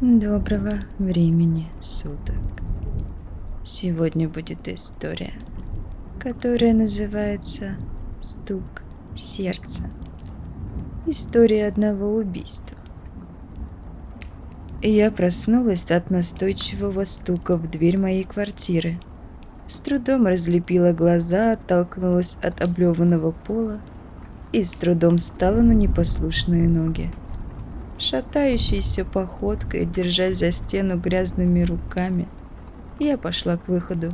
Доброго времени суток. Сегодня будет история, которая называется «Стук сердца». История одного убийства. Я проснулась от настойчивого стука в дверь моей квартиры. С трудом разлепила глаза, оттолкнулась от облеванного пола и с трудом встала на непослушные ноги. Шатающейся походкой, держась за стену грязными руками, я пошла к выходу.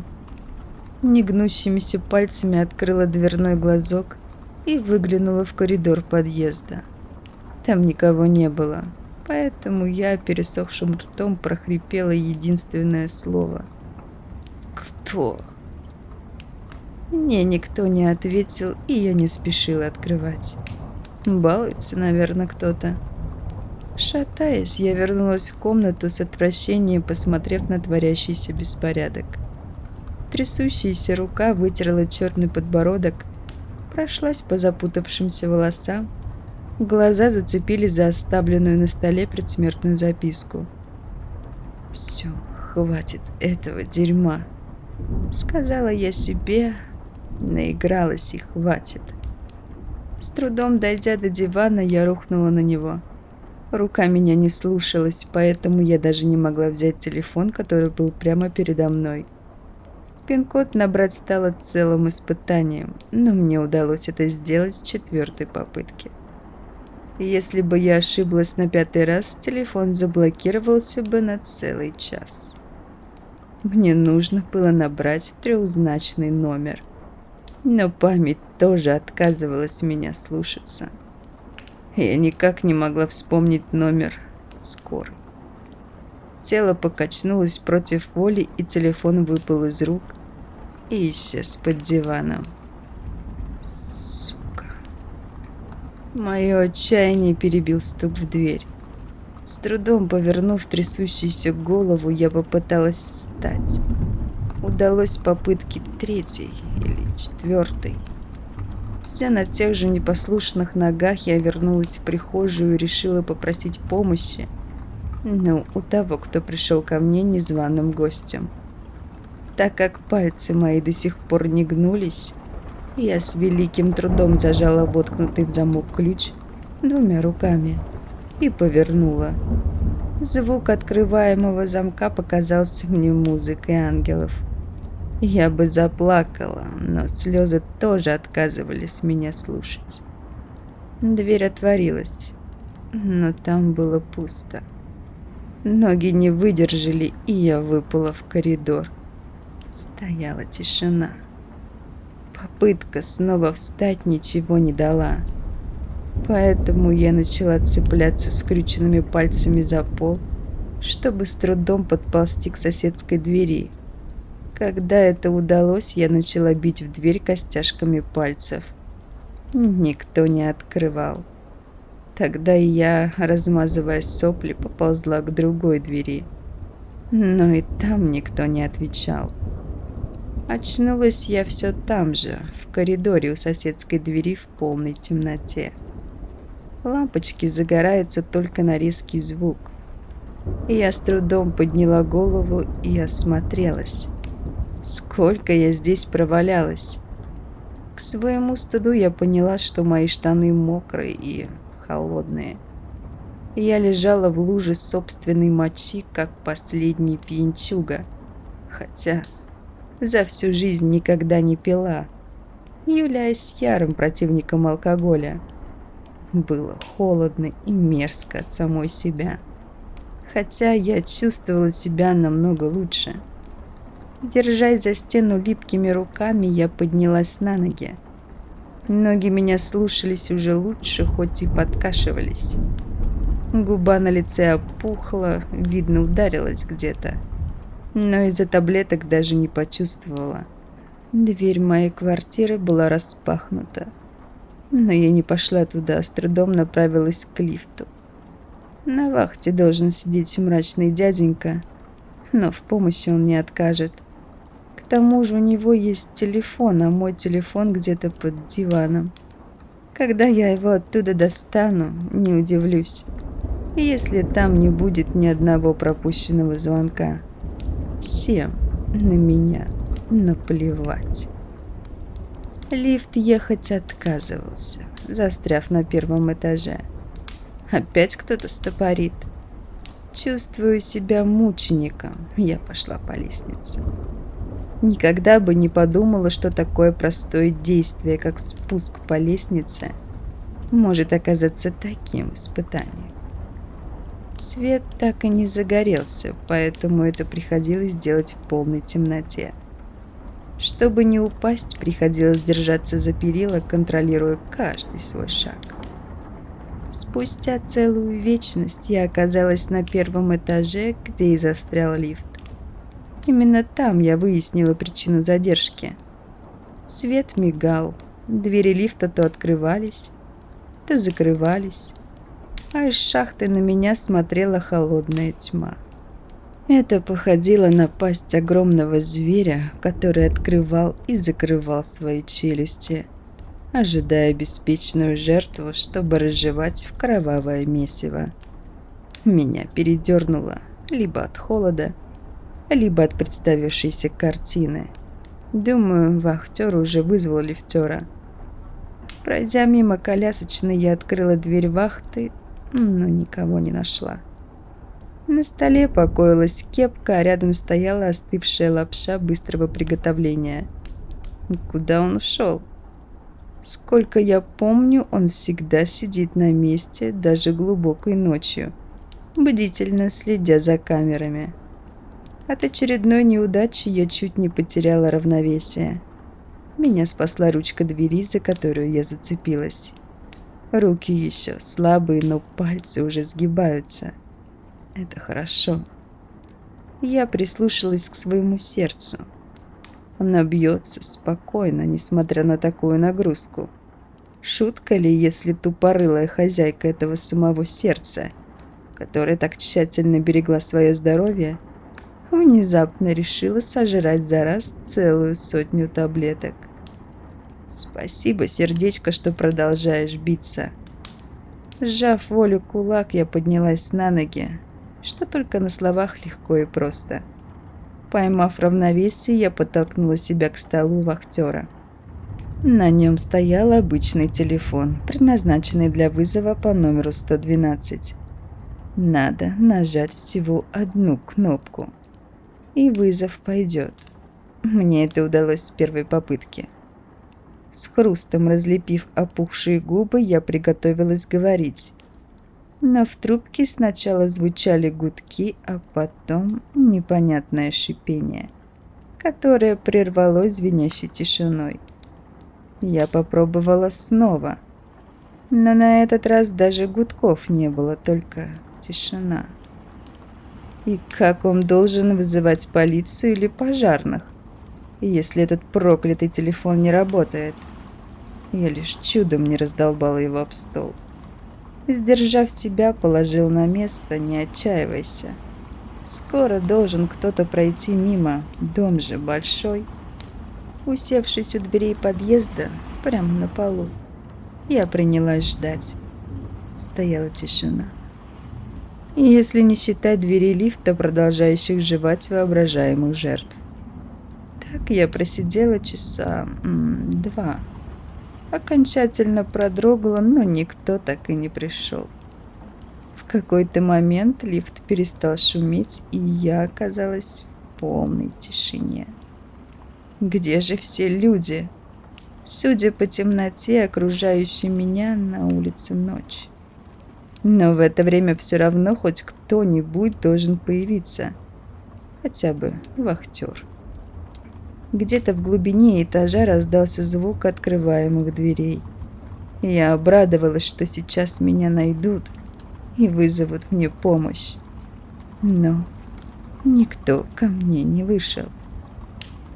Негнущимися пальцами открыла дверной глазок и выглянула в коридор подъезда. Там никого не было, поэтому я пересохшим ртом прохрипела единственное слово: «Кто?». Мне никто не ответил, и я не спешила открывать. Балуется, наверное, кто-то. Шатаясь, я вернулась в комнату с отвращением, посмотрев на творящийся беспорядок. Трясущаяся рука вытерла черный подбородок, прошлась по запутавшимся волосам, глаза зацепились за оставленную на столе предсмертную записку. «Все, хватит этого дерьма», — сказала я себе, наигралась и хватит. С трудом дойдя до дивана, я рухнула на него. Рука меня не слушалась, поэтому я даже не могла взять телефон, который был прямо передо мной. Пин-код набрать стало целым испытанием, но мне удалось это сделать с 4-й попытки. Если бы я ошиблась на 5-й раз, телефон заблокировался бы на целый час. Мне нужно было набрать 3-значный номер, но память тоже отказывалась меня слушаться. Я никак не могла вспомнить номер скорой. Тело покачнулось против воли, и телефон выпал из рук и исчез под диваном. Сука. Мое отчаяние перебил стук в дверь. С трудом повернув трясущуюся голову, я попыталась встать. Удалось попытки 3-й или 4-й. Вся на тех же непослушных ногах я вернулась в прихожую и решила попросить помощи, но у того, кто пришел ко мне незваным гостем. Так как пальцы мои до сих пор не гнулись, я с великим трудом зажала воткнутый в замок ключ 2 руками и повернула. Звук открываемого замка показался мне музыкой ангелов. Я бы заплакала, но слезы тоже отказывались меня слушать. Дверь отворилась, но там было пусто. Ноги не выдержали, и я выпала в коридор. Стояла тишина. Попытка снова встать ничего не дала. Поэтому я начала цепляться скрюченными пальцами за пол, чтобы с трудом подползти к соседской двери. Когда это удалось, я начала бить в дверь костяшками пальцев. Никто не открывал. Тогда я, размазывая сопли, поползла к другой двери. Но и там никто не отвечал. Очнулась я все там же, в коридоре у соседской двери в полной темноте. Лампочки загораются только на резкий звук. Я с трудом подняла голову и осмотрелась. Сколько я здесь провалялась. К своему стыду я поняла, что мои штаны мокрые и холодные. Я лежала в луже собственной мочи, как последний пьянчуга. Хотя за всю жизнь никогда не пила, являясь ярым противником алкоголя. Было холодно и мерзко от самой себя. Хотя я чувствовала себя намного лучше. Держась за стену липкими руками, я поднялась на ноги. Ноги меня слушались уже лучше, хоть и подкашивались. Губа на лице опухла, видно, ударилась где-то. Но из-за таблеток даже не почувствовала. Дверь моей квартиры была распахнута. Но я не пошла туда, а с трудом направилась к лифту. На вахте должен сидеть мрачный дяденька, но в помощи он не откажет. К тому же у него есть телефон, а мой телефон где-то под диваном. Когда я его оттуда достану, не удивлюсь. если там не будет ни одного пропущенного звонка. Всем на меня наплевать. Лифт ехать отказывался, застряв на первом этаже. Опять кто-то стопорит. Чувствую себя мучеником, я пошла по лестнице. Никогда бы не подумала, что такое простое действие, как спуск по лестнице, может оказаться таким испытанием. Свет так и не загорелся, поэтому это приходилось делать в полной темноте. Чтобы не упасть, приходилось держаться за перила, контролируя каждый свой шаг. Спустя целую вечность я оказалась на первом этаже, где и застрял лифт. Именно там я выяснила причину задержки. Свет мигал, двери лифта то открывались, то закрывались, а из шахты на меня смотрела холодная тьма. Это походило на пасть огромного зверя, который открывал и закрывал свои челюсти, ожидая беспечную жертву, чтобы разжевать в кровавое месиво. Меня передернуло либо от холода, либо от представившейся картины. Думаю, вахтер уже вызвал лифтера. Пройдя мимо колясочной, я открыла дверь вахты, но никого не нашла. На столе покоилась кепка, а рядом стояла остывшая лапша быстрого приготовления. Куда он ушел? Сколько я помню, он всегда сидит на месте, даже глубокой ночью, бдительно следя за камерами. От очередной неудачи я чуть не потеряла равновесие. Меня спасла ручка двери, за которую я зацепилась. Руки еще слабые, но пальцы уже сгибаются. Это хорошо. Я прислушалась к своему сердцу. Оно бьется спокойно, несмотря на такую нагрузку. Шутка ли, если тупорылая хозяйка этого самого сердца, которая так тщательно берегла свое здоровье, внезапно решила сожрать за раз целую 100 таблеток. Спасибо, сердечко, что продолжаешь биться. Сжав волю кулак, я поднялась на ноги, что только на словах легко и просто. Поймав равновесие, я подтолкнула себя к столу вахтера. На нем стоял обычный телефон, предназначенный для вызова по номеру 112. Надо нажать всего одну кнопку, и вызов пойдет. Мне это удалось с первой попытки. С хрустом разлепив опухшие губы, я приготовилась говорить. Но в трубке сначала звучали гудки, а потом непонятное шипение, которое прервалось звенящей тишиной. Я попробовала снова, но на этот раз даже гудков не было, только тишина. И как он должен вызывать полицию или пожарных, если этот проклятый телефон не работает? Я лишь чудом не раздолбала его об стол. Сдержав себя, положил на место, не отчаивайся. Скоро должен кто-то пройти мимо, дом же большой. Усевшись у дверей подъезда, прямо на полу, я принялась ждать. Стояла тишина. И если не считать дверей лифта, продолжающих жевать воображаемых жертв. Так я просидела часа 2. Окончательно продрогла, но никто так и не пришел. В какой-то момент лифт перестал шуметь, и я оказалась в полной тишине. Где же все люди? Судя по темноте, окружающей меня, на улице ночь. Но в это время все равно хоть кто-нибудь должен появиться. Хотя бы вахтер. Где-то в глубине этажа раздался звук открываемых дверей. Я обрадовалась, что сейчас меня найдут и вызовут мне помощь. Но никто ко мне не вышел.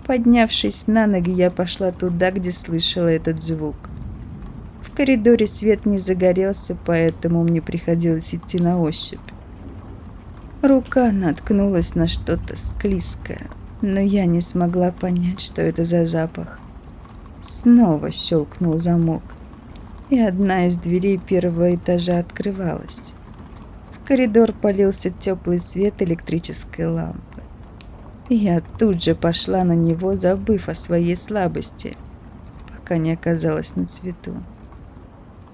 Поднявшись на ноги, я пошла туда, где слышала этот звук. В коридоре свет не загорелся, поэтому мне приходилось идти на ощупь. Рука наткнулась на что-то склизкое, но я не смогла понять, что это за запах. Снова щелкнул замок, и одна из дверей первого этажа открывалась. В коридор полился теплый свет электрической лампы. Я тут же пошла на него, забыв о своей слабости, пока не оказалась на свету.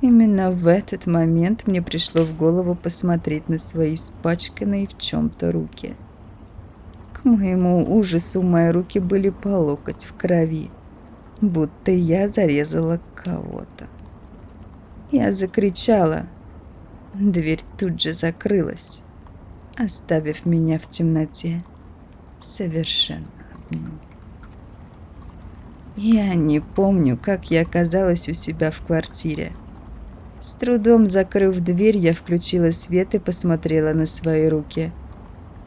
Именно в этот момент мне пришло в голову посмотреть на свои испачканные в чем-то руки. К моему ужасу мои руки были по локоть в крови, будто я зарезала кого-то. Я закричала. Дверь тут же закрылась, оставив меня в темноте совершенно одну. Я не помню, как я оказалась у себя в квартире. С трудом закрыв дверь, я включила свет и посмотрела на свои руки.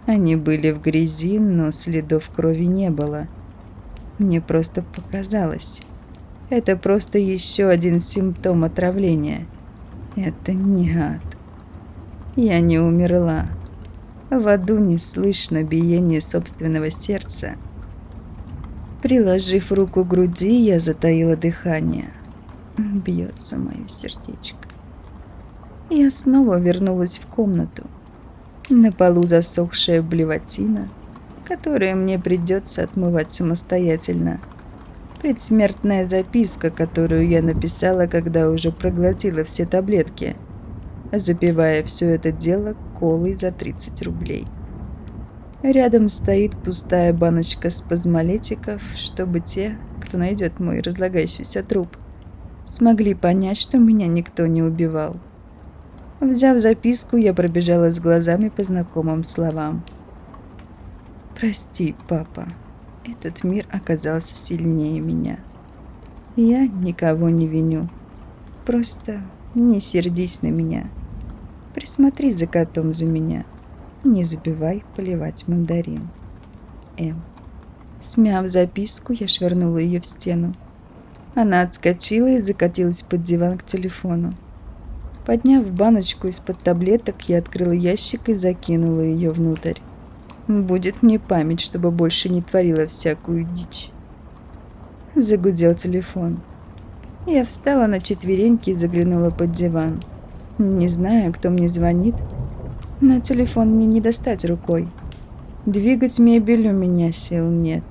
Они были в грязи, но следов крови не было. Мне просто показалось. Это просто еще один симптом отравления. Это не ад. Я не умерла. В аду не слышно биение собственного сердца. Приложив руку к груди, я затаила дыхание. Бьется мое сердечко. Я снова вернулась в комнату. На полу засохшая блевотина, которую мне придется отмывать самостоятельно. Предсмертная записка, которую я написала, когда уже проглотила все таблетки, запивая все это дело колой за 30 рублей. Рядом стоит пустая баночка спазмолетиков, чтобы те, кто найдет мой разлагающийся труп, смогли понять, что меня никто не убивал. Взяв записку, я пробежалась глазами по знакомым словам. «Прости, папа, этот мир оказался сильнее меня. Я никого не виню. Просто не сердись на меня. Присмотри за котом за меня. Не забывай поливать мандарин. М». Смяв записку, я швырнула ее в стену. Она отскочила и закатилась под диван к телефону. Подняв баночку из-под таблеток, я открыла ящик и закинула ее внутрь. Будет мне память, чтобы больше не творила всякую дичь. Загудел телефон. Я встала на четвереньки и заглянула под диван. Не знаю, кто мне звонит, но телефон мне не достать рукой. Двигать мебель у меня сил нет.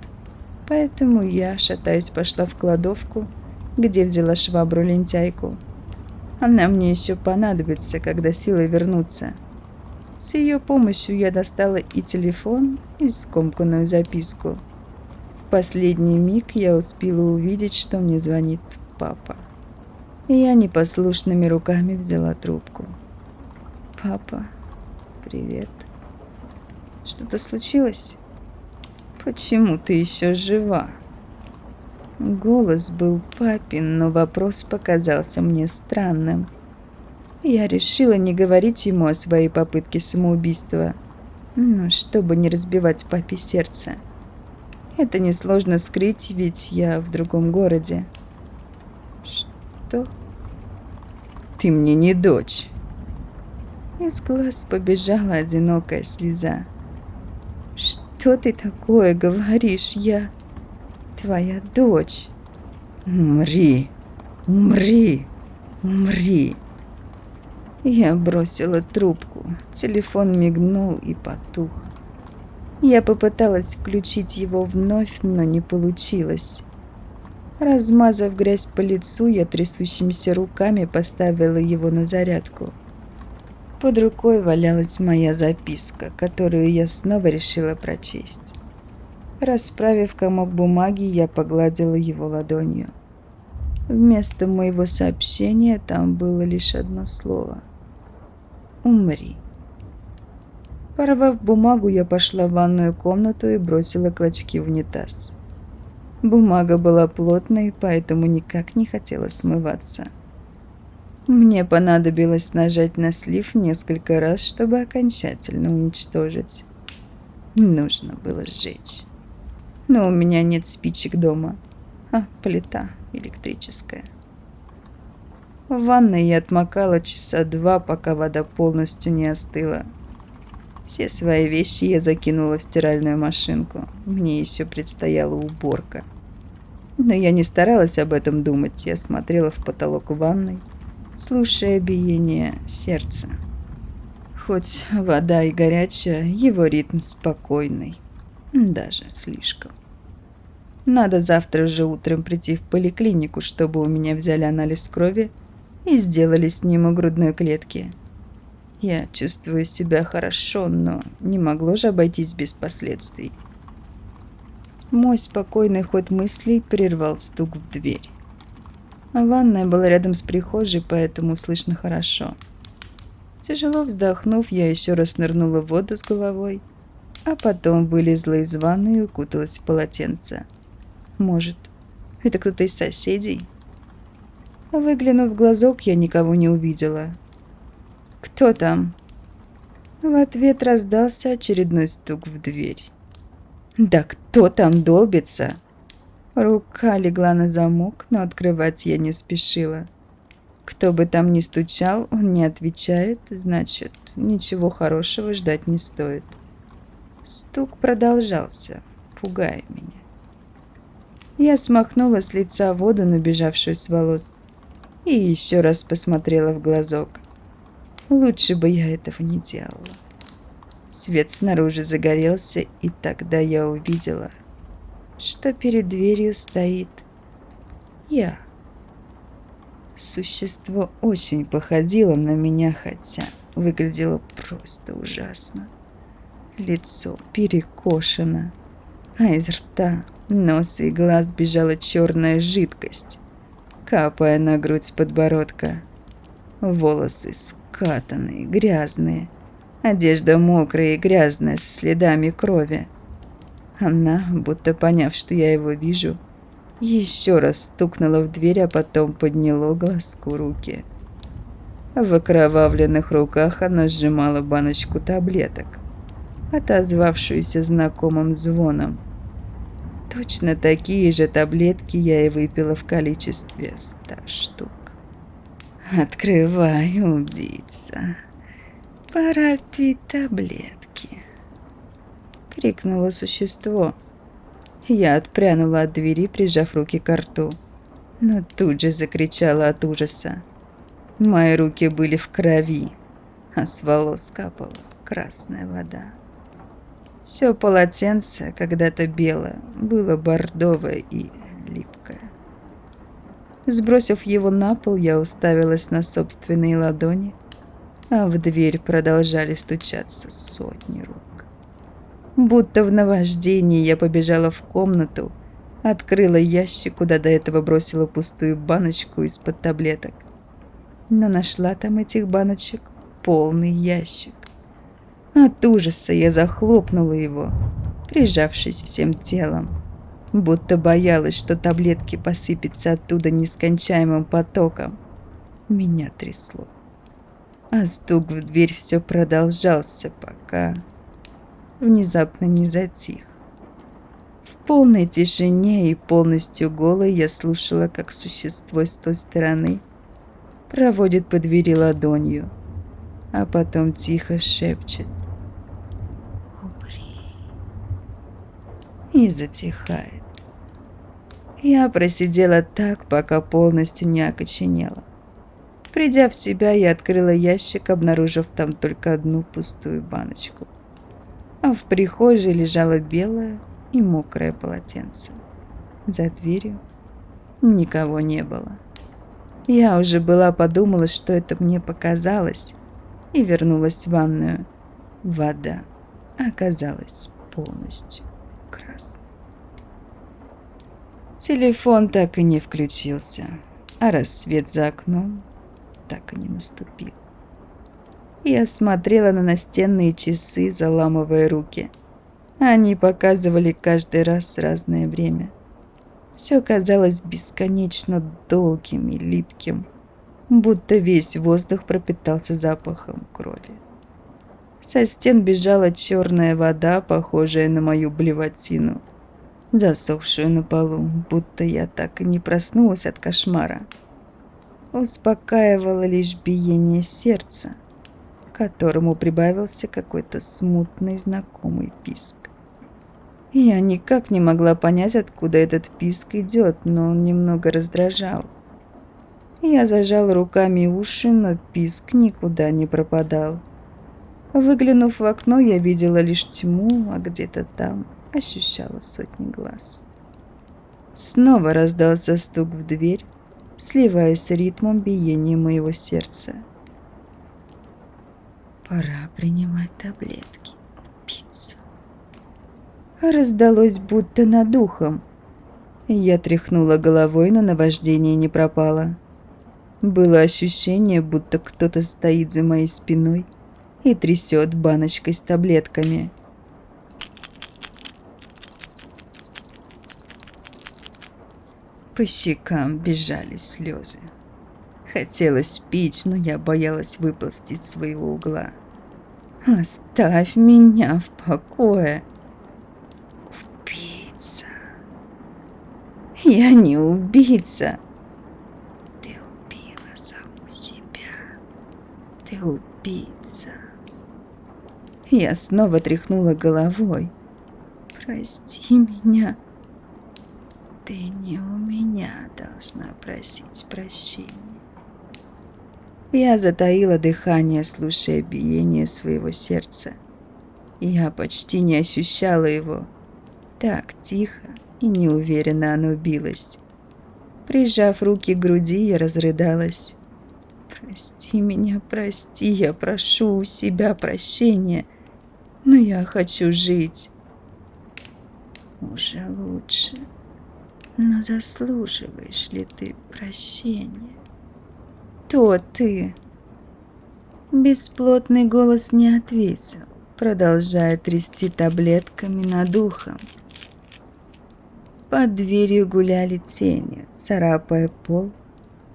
Поэтому я, шатаясь, пошла в кладовку, где взяла швабру-лентяйку. Она мне еще понадобится, когда силы вернутся. С ее помощью я достала и телефон, и скомканную записку. В последний миг я успела увидеть, что мне звонит папа. Я непослушными руками взяла трубку. «Папа, привет. Что-то случилось? Почему ты еще жива?» Голос был папин, но вопрос показался мне странным. Я решила не говорить ему о своей попытке самоубийства, чтобы не разбивать папе сердце. Это несложно скрыть, ведь я в другом городе. «Что?» «Ты мне не дочь». Из глаз побежала одинокая слеза. «Что ты такое говоришь? Я твоя дочь». «Умри, умри, умри». Я бросила трубку. Телефон мигнул и потух. Я попыталась включить его вновь, но не получилось. Размазав грязь по лицу, я трясущимися руками поставила его на зарядку. Под рукой валялась моя записка, которую я снова решила прочесть. Расправив комок бумаги, я погладила его ладонью. Вместо моего сообщения там было лишь одно слово. «Умри». Порвав бумагу, я пошла в ванную комнату и бросила клочки в унитаз. Бумага была плотной, поэтому никак не хотела смываться. Мне понадобилось нажать на слив несколько раз, чтобы окончательно уничтожить. Нужно было сжечь. Но у меня нет спичек дома, а плита электрическая. В ванной я отмокала часа 2, пока вода полностью не остыла. Все свои вещи я закинула в стиральную машинку. Мне еще предстояла уборка. Но я не старалась об этом думать. Я смотрела в потолок ванной, слушая биение сердца. Хоть вода и горячая, его ритм спокойный. Даже слишком. Надо завтра же утром прийти в поликлинику, чтобы у меня взяли анализ крови и сделали снимок грудной клетки. Я чувствую себя хорошо, но не могло же обойтись без последствий. Мой спокойный ход мыслей прервал стук в дверь. Ванная была рядом с прихожей, поэтому слышно хорошо. Тяжело вздохнув, я еще раз нырнула в воду с головой, а потом вылезла из ванны и укуталась в полотенце. Может, это кто-то из соседей? Выглянув в глазок, я никого не увидела. «Кто там?» В ответ раздался очередной стук в дверь. «Да кто там долбится?» Рука легла на замок, но открывать я не спешила. Кто бы там ни стучал, он не отвечает, значит, ничего хорошего ждать не стоит. Стук продолжался, пугая меня. Я смахнула с лица воду, набежавшую с волос, и еще раз посмотрела в глазок. Лучше бы я этого не делала. Свет снаружи загорелся, и тогда я увидела, что перед дверью стоит я. Существо очень походило на меня, хотя выглядело просто ужасно. Лицо перекошено, а из рта, носа и глаз бежала черная жидкость, капая на грудь с подбородка. Волосы скатанные, грязные, одежда мокрая и грязная, со следами крови. Она, будто поняв, что я его вижу, еще раз стукнула в дверь, а потом подняла глазку руки. В окровавленных руках она сжимала баночку таблеток, отозвавшуюся знакомым звоном. Точно такие же таблетки я и выпила в количестве 100 штук. «Открывай, убийца. Пора пить таблетки», — крикнуло существо. Я отпрянула от двери, прижав руки к рту, но тут же закричала от ужаса. Мои руки были в крови, а с волос капала красная вода. Все полотенце, когда-то белое, было бордовое и липкое. Сбросив его на пол, я уставилась на собственные ладони, а в дверь продолжали стучаться сотни рук. Будто в наваждении я побежала в комнату, открыла ящик, куда до этого бросила пустую баночку из-под таблеток. Но нашла там этих баночек полный ящик. От ужаса я захлопнула его, прижавшись всем телом, будто боялась, что таблетки посыпятся оттуда нескончаемым потоком. Меня трясло. А стук в дверь все продолжался, пока внезапно не затих. В полной тишине и полностью голой я слушала, как существо с той стороны проводит по двери ладонью, а потом тихо шепчет «Умри» и затихает. Я просидела так, пока полностью не окоченела. Придя в себя, я открыла ящик, обнаружив там только одну пустую баночку. А в прихожей лежало белое и мокрое полотенце. За дверью никого не было. Я уже была подумала, что это мне показалось, и вернулась в ванную. Вода оказалась полностью красной. Телефон так и не включился, а рассвет за окном так и не наступил. Я смотрела на настенные часы, заламывая руки. Они показывали каждый раз разное время. Все казалось бесконечно долгим и липким, будто весь воздух пропитался запахом крови. Со стен бежала черная вода, похожая на мою блевотину, засохшую на полу, будто я так и не проснулась от кошмара. Успокаивало лишь биение сердца, к которому прибавился какой-то смутный знакомый писк. Я никак не могла понять, откуда этот писк идет, но он немного раздражал. Я зажала руками уши, но писк никуда не пропадал. Выглянув в окно, я видела лишь тьму, а где-то там ощущала сотни глаз. Снова раздался стук в дверь, сливаясь с ритмом биения моего сердца. Пора принимать таблетки, пицца. Раздалось будто над ухом. Я тряхнула головой, но наваждение не пропало. Было ощущение, будто кто-то стоит за моей спиной и трясет баночкой с таблетками. По щекам бежали слезы. Хотелось пить, но я боялась выползти из своего угла. «Оставь меня в покое!» «Убийца! Я не убийца!» «Ты убила саму себя! Ты убийца!» Я снова тряхнула головой. «Прости меня!» «Ты не у меня должна просить прощения!» Я затаила дыхание, слушая биение своего сердца. Я почти не ощущала его. Так тихо и неуверенно оно билось. Прижав руки к груди, я разрыдалась. «Прости меня, прости, я прошу у себя прощения, но я хочу жить». «Уже лучше, но заслуживаешь ли ты прощения?» «Кто ты?» Бесплотный голос не ответил, продолжая трясти таблетками над ухом. Под дверью гуляли тени, царапая пол,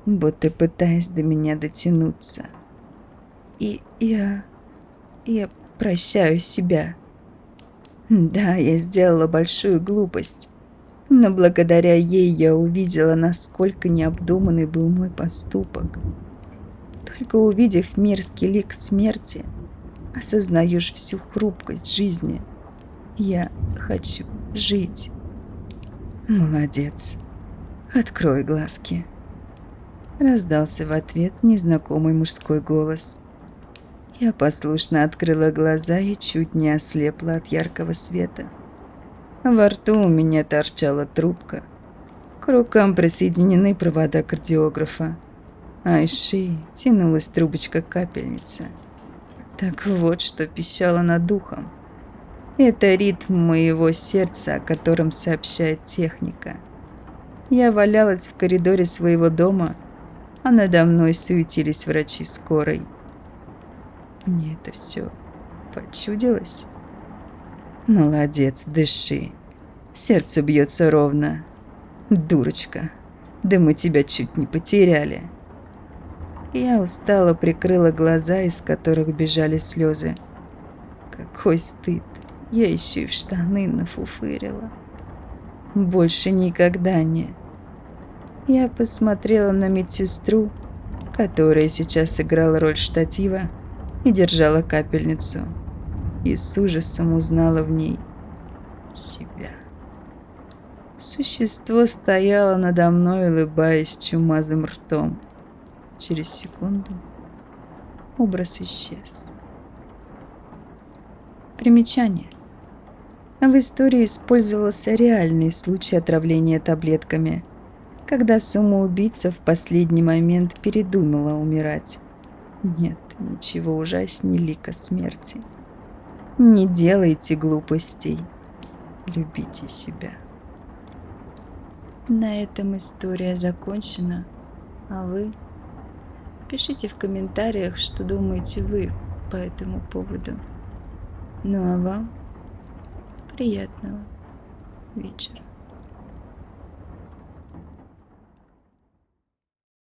будто пытаясь до меня дотянуться. И я прощаю себя. Да, я сделала большую глупость, но благодаря ей я увидела, насколько необдуманный был мой поступок. Только увидев мерзкий лик смерти, осознаешь всю хрупкость жизни. Я хочу жить. «Молодец. Открой глазки», — раздался в ответ незнакомый мужской голос. Я послушно открыла глаза и чуть не ослепла от яркого света. Во рту у меня торчала трубка. К рукам присоединены провода кардиографа, а из шеи тянулась трубочка-капельница. Так вот, что пищало над ухом. Это ритм моего сердца, о котором сообщает техника. Я валялась в коридоре своего дома, а надо мной суетились врачи скорой. Мне это все почудилось? Молодец, дыши. Сердце бьется ровно. Дурочка, да мы тебя чуть не потеряли. Я устало прикрыла глаза, из которых бежали слезы. Какой стыд. Я еще и в штаны нафуфырила. Больше никогда не. Я посмотрела на медсестру, которая сейчас играла роль штатива и держала капельницу, и с ужасом узнала в ней себя. Существо стояло надо мной, улыбаясь чумазым ртом. Через секунду образ исчез. Примечание. В истории использовался реальный случай отравления таблетками, когда самоубийца в последний момент передумала умирать. Нет ничего ужаснее лика смерти. Не делайте глупостей. Любите себя. На этом история закончена, а вы? Пишите в комментариях, что думаете вы по этому поводу. Ну а вам приятного вечера.